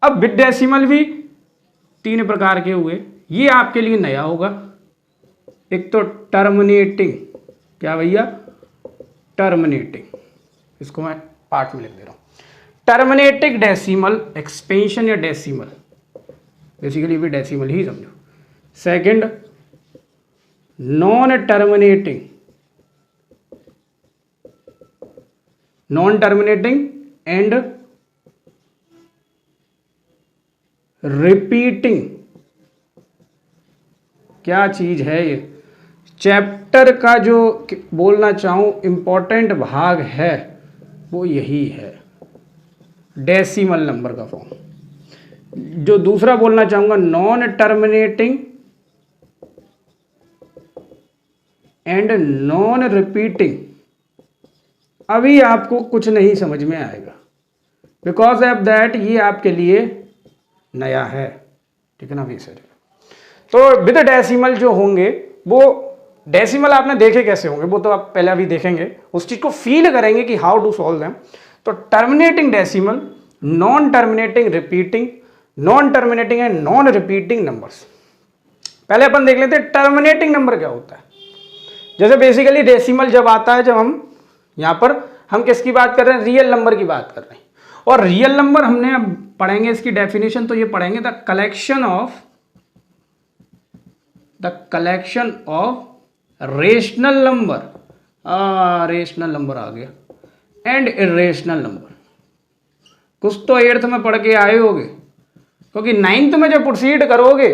अब with decimal भी 3 प्रकार के हुए, ये आपके लिए नया होगा। एक तो टर्मिनेटिंग, क्या भैया, टर्मिनेटिंग, इसको मैं पार्ट में लिख दे रहा हूँ, टर्मिनेटिंग डेसिमल एक्सपेंशन या डेसिमल, बेसिकली भी डेसिमल ही समझो। Second non terminating, non terminating and repeating, क्या चीज है ये, चैप्टर का जो बोलना चाहूं इंपॉर्टेंट भाग है वो यही है, डेसिमल नंबर का फॉर्म। जो दूसरा बोलना चाहूंगा non terminating and non repeating, अभी आपको कुछ नहीं समझ में आएगा, बिकॉज ऑफ दैट ये आपके लिए नया है, ठीक है ना भी सर। तो विद डेसिमल जो होंगे वो डेसिमल आपने देखे कैसे होंगे, वो तो आप पहले अभी देखेंगे, उस चीज को फील करेंगे कि हाउ टू सॉल्व देम। तो terminating decimal, non terminating repeating, non terminating and non repeating numbers. पहले अपन देख लेते हैं टर्मिनेटिंग नंबर क्या होता है। जैसे बेसिकली डेसिमल जब आता है, जब हम यहां पर हम किसकी बात कर रहे हैं, रियल नंबर की बात कर रहे हैं। और रियल नंबर हमने अब पढ़ेंगे इसकी डेफिनेशन, तो ये पढ़ेंगे the collection of rational number, rational number आ गया, एंड इरेशनल नंबर। कुछ तो 8th में पढ़ के आए होगे, क्योंकि 9th में जब प्रोसीड करोगे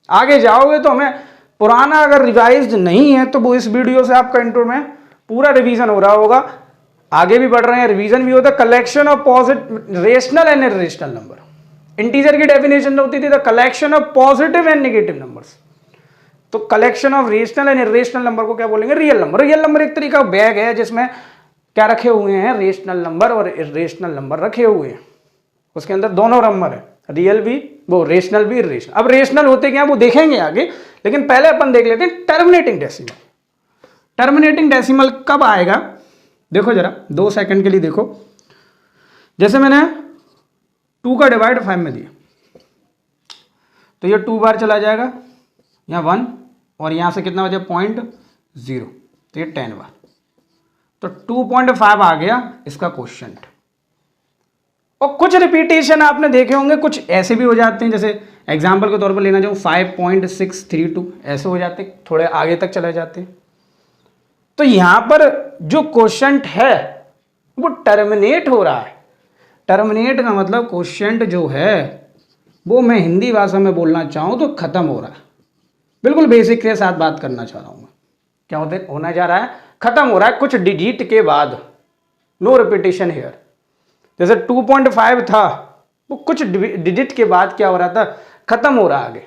आगे जाओगे तो हमें पुराना अगर रिवाइज्ड नहीं है तो वो इस वीडियो से आपका इंट्रो में पूरा रिवीजन हो रहा होगा, आगे भी बढ़ रहे हैं, रिवीजन भी होता है। Collection of positive rational and irrational number. Integer की डेफिनेशन होती थी the collection of positive and negative numbers. तो collection of rational and irrational number को क्या बोलेंगे, रियल नंबर। रियल नंबर एक तरीका बैग है जिसमें क्या रखे हुए हैं, रेशनल नंबर और इरेशनल नंबर रखे हुए हैं, उसके अंदर दोनों नंबर है, रियल भी, वो रेशनल भी, इरेशनल। अब रेशनल होते क्या वो देखेंगे आगे, लेकिन पहले अपन देख लेते हैं टर्मिनेटिंग डेसिमल। टर्मिनेटिंग डेसिमल कब आएगा, देखो जरा 2 सेकंड के लिए देखो। जैसे मैंने 2 का डिवाइड 5 में दिया, तो ये 2 बार चला जाएगा, यहाँ 1 और यहां से कितना बचे 0.0, तो ये 10 बार, तो 2.5 आ गया इसका क्वोशिएंट। और कुछ रिपीटेशन आपने देखे होंगे, कुछ ऐसे भी हो जाते हैं, जैसे एग्जाम्पल के तौर पर लेना चाहूँ 5.632, ऐसे हो जाते हैं, थोड़े आगे तक चले जाते हैं। तो यहां पर जो क्वोशिएंट है वो टर्मिनेट हो रहा है। टर्मिनेट का मतलब क्वोशिएंट जो है वो मैं हिंदी भाषा में बोलना चाहूं तो खत्म हो रहा है। बिल्कुल बेसिक के साथ बात करना चाह रहा हूं मैं, क्या होना जा रहा है, खत्म हो रहा है कुछ डिजिट के बाद, नो रिपीटेशन हियर। जैसे 2.5 था वो कुछ डिजिट के बाद क्या हो रहा था, खत्म हो रहा है। आगे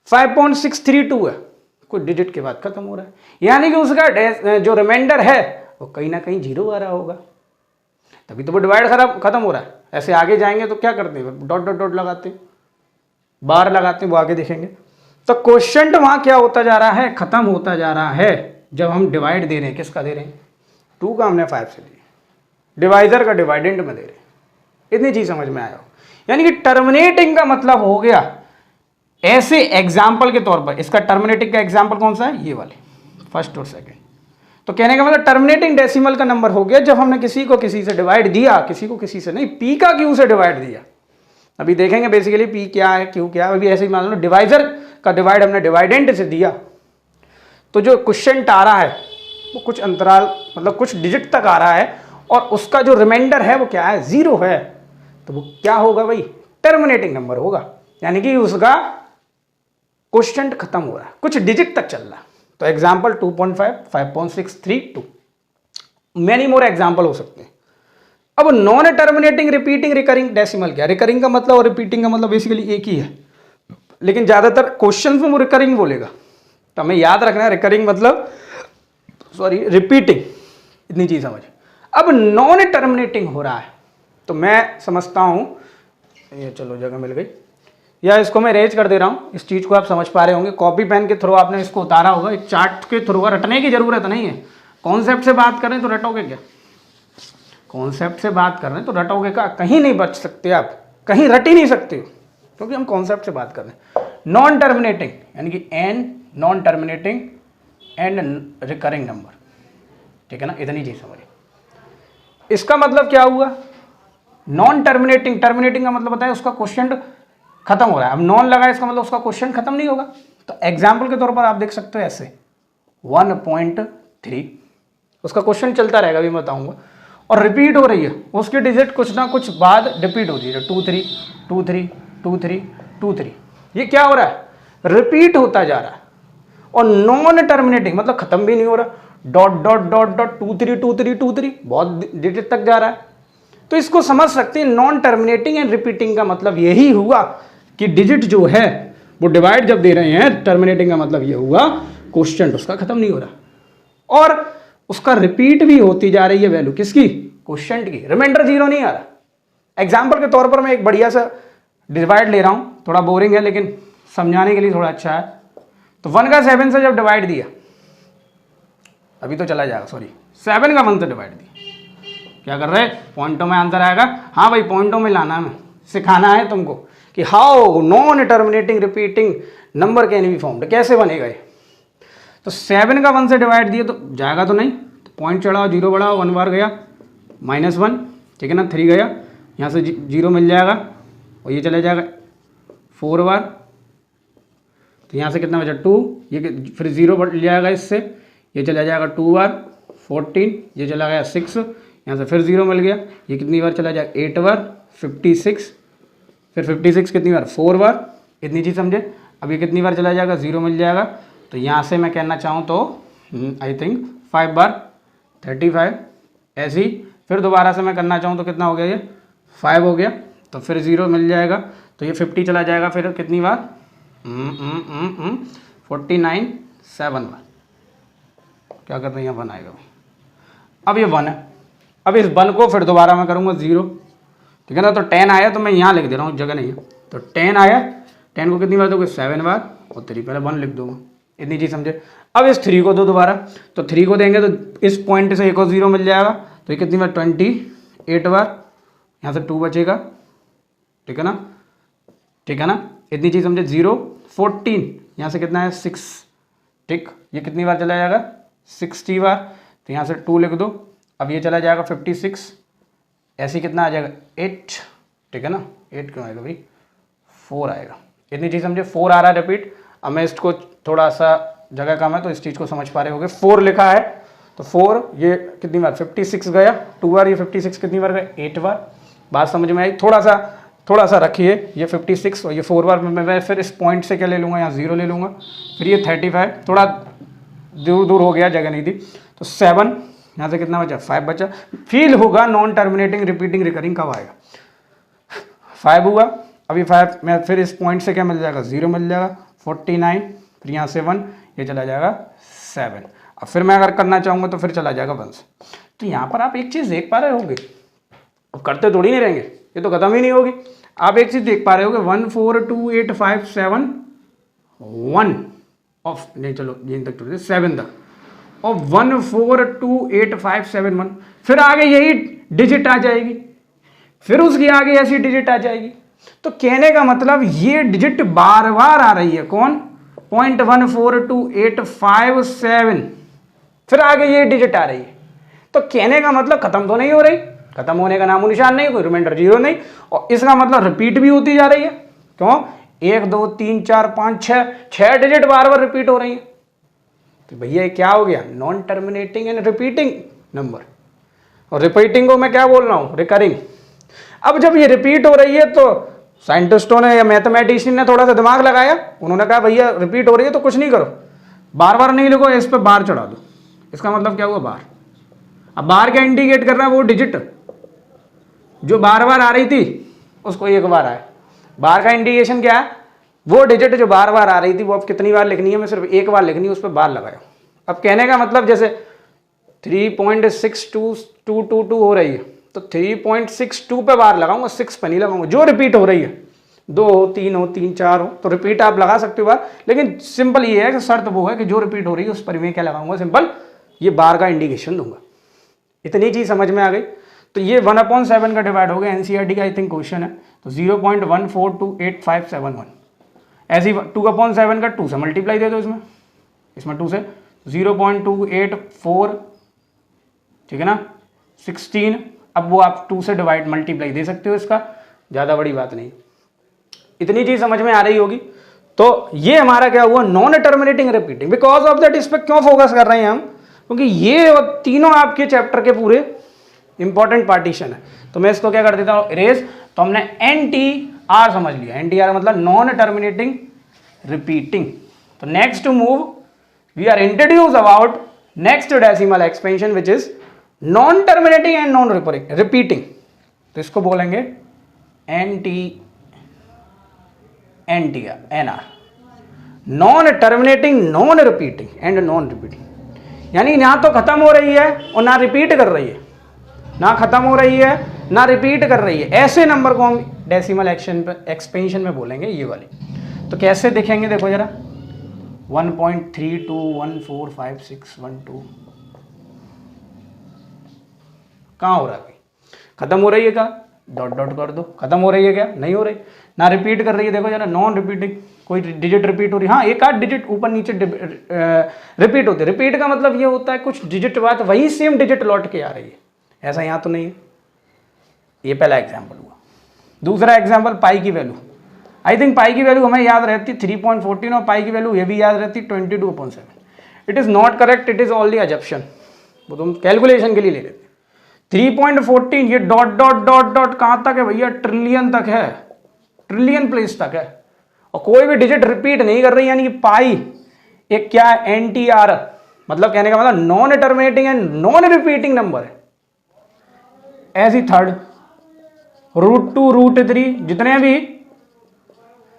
5.632 है, कुछ डिजिट के बाद खत्म हो रहा है, यानी कि उसका जो रिमाइंडर है वो कहीं ना कहीं 0 आ रहा होगा, तभी तो वो डिवाइड खत्म हो रहा है। ऐसे आगे जाएंगे तो क्या करते हैं, डॉट डॉट डॉट लगाते हैं, बार लगाते हैं, वो आगे देखेंगे। तो क्वोशिएंट वहां क्या होता जा रहा है, खत्म होता जा रहा है जब हम डिवाइड दे रहे हैं। किसका दे रहे हैं, 2 का हमने 5 से दिया, डिवाइजर का डिवाइडेंट में दे रहे हैं। इतनी चीज समझ में आया हो, यानी कि टर्मिनेटिंग का मतलब हो गया ऐसे एग्जाम्पल के तौर पर। इसका टर्मिनेटिंग का एग्जाम्पल कौन सा है, ये वाले, फर्स्ट और सेकंड। तो कहने का मतलब टर्मिनेटिंग डेसिमल का नंबर हो गया जब हमने किसी को किसी से डिवाइड दिया, किसी को किसी से नहीं, पी का क्यू से डिवाइड दिया। अभी देखेंगे बेसिकली पी क्या है, क्यू क्या है। अभी ऐसे ही मान लो डिवाइजर का डिवाइड हमने डिवाइडेंट से दिया, तो जो क्वोशिएंट आ रहा है वो कुछ अंतराल, मतलब कुछ डिजिट तक आ रहा है, और उसका जो रिमाइंडर है वो क्या है, 0 है। तो वो क्या होगा भाई, टर्मिनेटिंग नंबर होगा, यानी कि उसका क्वोशिएंट खत्म हो रहा है, कुछ डिजिट तक चल रहा है। तो एग्जाम्पल 2.5, 5.632, मैनी मोर एग्जाम्पल हो सकते हैं। अब non terminating repeating recurring decimal क्या, रिकरिंग का मतलब और रिपीटिंग का मतलब बेसिकली एक ही है, लेकिन ज्यादातर क्वेश्चन में वो रिकरिंग बोलेगा, तो हमें याद रखना है रिकरिंग मतलब रिपीटिंग, इतनी चीज समझ। अब नॉन टर्मिनेटिंग हो रहा है, तो मैं समझता हूं ये, चलो जगह मिल गई, या इसको मैं रेज कर दे रहा हूं, इस चीज को आप समझ पा रहे होंगे। कॉपी पेन के थ्रू आपने इसको उतारा होगा, एक चार्ट के थ्रू, रटने की जरूरत नहीं है। कॉन्सेप्ट से बात कर रहे हैं तो रटोगे क्या, कॉन्सेप्ट से बात कर रहे हैं तो रटोगे का, कहीं नहीं बच सकते आप। कहीं रट ही नहीं सकते हो, क्योंकि हम कॉन्सेप्ट से बात कर रहे हैं। नॉन टर्मिनेटिंग यानी कि an non terminating and recurring number, ठीक है ना, इतनी चीज समझिए। इसका मतलब क्या हुआ, नॉन टर्मिनेटिंग, टर्मिनेटिंग का मतलब होता है उसका क्वेश्चन खत्म हो रहा है। अब नॉन लगा इसका मतलब उसका क्वेश्चन खत्म नहीं होगा। तो एग्जाम्पल के तौर पर आप देख सकते हो ऐसे 1.3 उसका क्वेश्चन चलता रहेगा, अभी मैं बताऊंगा, और रिपीट हो रही है, उसकी डिजिट कुछ ना कुछ बाद रिपीट होती है, 2 3 2 3 2 3 2 3, ये क्या हो रहा है, रिपीट होता जा रहा है। और नॉन टर्मिनेटिंग मतलब खत्म भी नहीं हो रहा, डॉट डॉट डॉट डॉट 2 3 2 3 2 3 बहुत डिजिट तक जा रहा है। तो इसको समझ सकते हैं, नॉन टर्मिनेटिंग एंड रिपीटिंग का मतलब यही हुआ कि डिजिट जो है वो डिवाइड जब दे रहे हैं, टर्मिनेटिंग का मतलब ये हुआ क्वेश्चन उसका खत्म नहीं हो रहा और उसका रिपीट भी होती जा रही है वैल्यू, किसकी, क्वेश्चन की, रिमाइंडर 0 नहीं आ रहा। एग्जाम्पल के तौर पर मैं एक बढ़िया सा डिवाइड ले रहा हूं, थोड़ा बोरिंग है लेकिन समझाने के लिए थोड़ा अच्छा है। तो 1 का 7 से जब डिवाइड दिया, अभी तो चला जाएगा, सॉरी 7 का 1 से डिवाइड दिया, क्या कर रहे हैं, पॉइंटों में आंसर आएगा। हाँ भाई पॉइंटों में लाना है, सिखाना है तुमको कि how non terminating repeating number can be formed, कैसे बनेगा ये। तो 7 का 1 से डिवाइड दिए तो जाएगा तो नहीं, तो पॉइंट चढ़ाओ, 0 बढ़ाओ, 1 बार गया -1, ठीक है ना, 3 गया, यहाँ से 0 मिल जाएगा और ये चला जाएगा 4 बार, तो यहाँ से कितना बचा 2, ये फिर 0 बढ़ जाएगा इससे, ये चला जाएगा 2 बार 14, ये चला गया 6, यहाँ से फिर 0 मिल गया, ये कितनी बार चला जाएगा 8 बार 56, फिर 56 कितनी बार 4 बार, इतनी चीज़ समझे। अब ये कितनी बार चला जाएगा 0 मिल जाएगा, तो यहाँ से मैं कहना चाहूँ तो आई थिंक 5 बार 35, ऐसे ही फिर दोबारा से मैं करना चाहूँ तो कितना हो गया, ये 5 हो गया, तो फिर 0 मिल जाएगा, तो ये 50 चला जाएगा, फिर कितनी बार 49 7 बार, क्या करते हैं, यहाँ 1 आएगा। अब ये 1 है, अब इस 1 को फिर दोबारा मैं करूँगा 0, ठीक है ना, तो 10 आया, तो मैं यहाँ लिख दे रहा हूँ, जगह नहीं है, तो 10 आया, 10 को कितनी बार दोगे 7 बार, और 3 पहले 1 लिख दूंगा, इतनी चीज़ समझे। अब इस 3 को दो दोबारा, तो 3 को देंगे तो इस पॉइंट से एक और 0 मिल जाएगा, तो ये कितनी बार 28 बार, यहाँ से 2 बचेगा, ठीक है ना, ठीक है ना, इतनी चीज़ समझे। 0 14, यहाँ से कितना है 6, ठीक, ये कितनी बार चला जाएगा 60 बार, तो यहाँ से 2 लिख दो। अब ये चला जाएगा 56, ऐसे कितना आ जाएगा 8, ठीक है ना, 8 क्यों आएगा भाई, 4 आएगा, इतनी चीज़ समझे। 4 आ रहा है रिपीट। अब मैं इसको थोड़ा सा जगह कम है तो इस चीज़ को समझ पा रहे होगे, 4 लिखा है, तो 4 ये कितनी बार 56 गया 2 बार, ये 56 कितनी बार गया 8 बार, बात समझ में आई। थोड़ा सा रखिए, ये 56 और ये 4 बार मैं फिर इस पॉइंट से क्या ले लूँगा, यहाँ 0 ले लूँगा, फिर ये 35, थोड़ा दूर हो गया, जगह नहीं थी, तो 7, यहाँ से कितना बचा 5 बचा। फील होगा नॉन टर्मिनेटिंग रिपीटिंग रिकरिंग कब आएगा, 5 हुआ, अभी 5 में फिर इस पॉइंट से क्या मिल जाएगा 0 मिल जाएगा, 49, फिर यहाँ से 1, ये चला जाएगा 7। अब फिर मैं अगर करना चाहूँगा तो फिर चला जाएगा 1 से। तो यहाँ पर आप एक चीज़ देख पा रहे होंगे, अब करते थोड़ी नहीं रहेंगे, ये तो खत्म ही नहीं होगी। आप एक चीज़ देख पा रहे होगे 1 4 2 8 5 7 1 ऑफ नहीं, चलो यहीं तक 7 तक, और 1 4 2 8 5 7 1, फिर आगे यही डिजिट आ जाएगी, फिर उसकी आगे ऐसी डिजिट आ जाएगी। तो कहने का मतलब ये डिजिट बार बार आ रही है, कौन, 0.14285 फिर आगे ये डिजिट आ रही है। तो कहने का मतलब खत्म तो नहीं हो रही, खत्म होने का नामो निशान नहीं, कोई रिमाइंडर 0 नहीं, और इसका मतलब रिपीट भी होती जा रही है। क्यों, 1 2 3 4 5 6 डिजिट बार बार रिपीट हो रही है। तो भैया ये क्या हो गया, non terminating and repeating number. और रिपीटिंग को मैं क्या बोल रहा हूं, रिकरिंग। अब जब ये रिपीट हो रही है तो साइंटिस्टों ने या मैथमेटिशियन ने थोड़ा सा दिमाग लगाया, उन्होंने कहा भैया रिपीट हो रही है तो कुछ नहीं करो, बार बार नहीं लिखो, इस पर बार चढ़ा दो। इसका मतलब क्या हुआ, बार। अब बार क्या इंडिकेट कर रहा है, वो डिजिट जो बार बार आ रही थी उसको एक बार आए। बार का इंडिकेशन क्या है, वो डिजिट जो बार बार आ रही थी वो अब कितनी बार लिखनी है, मैं सिर्फ एक बार लिखनी है, उस पर बार लगाया। अब कहने का मतलब जैसे 3.62222 हो रही है तो 3.62 पे बार लगाऊंगा, 6 पे नहीं लगाऊंगा। जो रिपीट हो रही है 2 हो 3 हो 3 4 हो तो रिपीट आप लगा सकते हो बार, लेकिन सिंपल ये है कि शर्त वो है कि जो रिपीट हो रही है उस पर मैं क्या लगाऊंगा, सिंपल ये बार का इंडिकेशन दूंगा। इतनी चीज समझ में आ गई। तो ये 1/7 का डिवाइड हो गया, एनसीईआरटी का आई थिंक क्वेश्चन है, तो 0.142851 ऐसे ही 2/7 का 2 से मल्टीप्लाई दे दो इसमें 2 से 0.284, ठीक है ना, 16। अब वो आप 2 से डिवाइड मल्टीप्लाई दे सकते हो, इसका ज़्यादा बड़ी बात नहीं। इतनी चीज़ समझ में आ रही होगी। तो ये हमारा क्या हुआ, non terminating repeating. Because of that इस पर क्यों फोकस कर रहे हैं हम, क्योंकि ये तीनों आपके चैप्टर के पूरे इंपॉर्टेंट पार्टीशन है। तो मैं इसको क्या कर देता हूँ, इरेज। तो हमने NTR समझ लिया, NTR मतलब नॉन टर्मिनेटिंग रिपीटिंग। तो next move we are introduce about next decimal expansion which is non terminating and non repeating. तो इसको बोलेंगे NTR, non terminating, non repeating and non repeating. यानी ना तो खत्म हो रही है और ना रिपीट कर रही है, ना खत्म हो रही है ना रिपीट कर रही है। ऐसे नंबर को हम डेसिमल एक्सपेंशन में बोलेंगे, ये वाली। तो कैसे देखेंगे, देखो जरा, 1.32145612 कहाँ हो रहा है, खत्म हो रही है क्या, डॉट डॉट कर दो। खत्म हो रही है क्या, नहीं हो रही। ना रिपीट कर रही है, देखो जरा, नॉन रिपीटिंग, कोई डिजिट रिपीट हो रही है, हाँ एक आध डिजिट ऊपर नीचे रिपीट होती है। रिपीट का मतलब ये होता है कुछ डिजिट बाद वही सेम डिजिट लौट के आ रही है, ऐसा यहाँ तो नहीं है। ये पहला एग्जाम्पल हुआ। दूसरा एग्जाम्पल, पाई की वैल्यू। आई थिंक पाई की वैल्यू हमें याद रहती 3.14 और पाई की वैल्यू ये भी याद रहती 22/7। It is not correct, it is only assumption, वो तुम कैलकुलेशन के लिए ले लेते। 3.14 ये डॉट डॉट डॉट डॉट कहाँ तक है भैया, ट्रिलियन तक है, ट्रिलियन प्लेस तक है, और कोई भी डिजिट रिपीट नहीं कर रही। यानी कि पाई एक क्या है, NTR, मतलब कहने का मतलब non terminating and non repeating number है। ऐसी थर्ड, √2, √3, जितने भी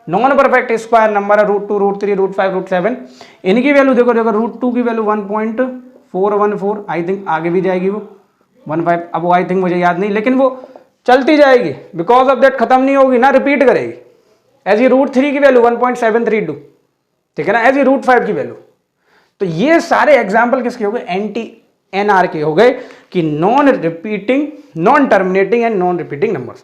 नॉन परफेक्ट स्क्वायर नंबर है, √2, √3, √5, √7, इनकी वैल्यू देखो √2 की वैल्यू 1.414, आई थिंक आगे भी जाएगी वो 15, अब वो आई थिंक मुझे याद नहीं, लेकिन वो चलती जाएगी। बिकॉज ऑफ दैट खत्म नहीं होगी ना रिपीट करेगी। ऐसी √3 की वैल्यू 1.732, ठीक है ना, ऐसी √5 की वैल्यू। तो ये सारे एग्जाम्पल किसके हो गए, NTR के हो गए, कि non repeating, non terminating and non repeating number से।